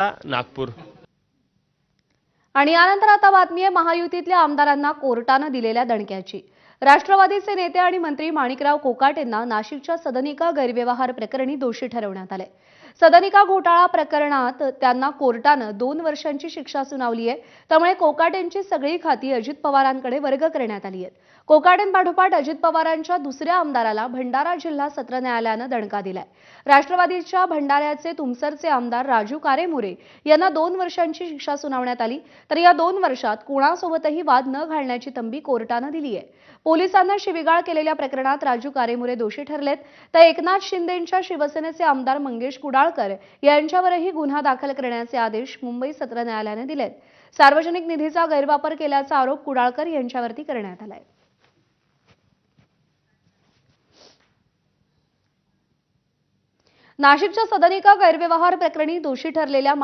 नागपूर। आणि यानंतर आता बातमी आहे महायुतीतल्या आमदारांना कोर्टानं दिलेल्या दणक्याची। राष्ट्रवादीचे नेते आणि मंत्री माणिकराव कोकाटेंना नाशिकच्या सदनिका गैरव्यवहार प्रकरणी दोषी ठरवण्यात आले। सदनिका घोटाळा प्रकरणात त्यांना कोर्टानं 2 वर्षांची शिक्षा सुनावली आहे। त्यामुळे कोकाटेंची सगळी खाती अजित पवारांकडे वर्ग करण्यात आली आहेत। कोकाटेंपाठोपाठ अजित पवारांच्या दुसऱ्या आमदाराला भंडारा जिल्हा सत्र न्यायालयानं दणका दिलाय। राष्ट्रवादीच्या भंडाऱ्याचे तुमसरचे आमदार राजू कारेमुरे यांना 2 वर्षांची शिक्षा सुनावण्यात आली। तर या 2 वर्षात कोणासोबतही वाद न घालण्याची तंबी कोर्टानं दिली आहे। पोलिसांना शिवीगाळ केलेल्या प्रकरणात राजू कारेमुरे दोषी ठरलेत, तर एकनाथ शिंदेंच्या शिवसेनेचे आमदार मंगेश कुडाळकर यांच्यावरही गुन्हा दाखल करण्याचे आदेश मुंबई सत्र न्यायालयाने दिलेत। सार्वजनिक निधीचा गैरवापर केल्याचा आरोप कुडाळकर यांच्यावरती करण्यात आलाय। नाशिकच्या सदनिका गैरव्यवहार प्रकरणी दोषी ठरलेल्या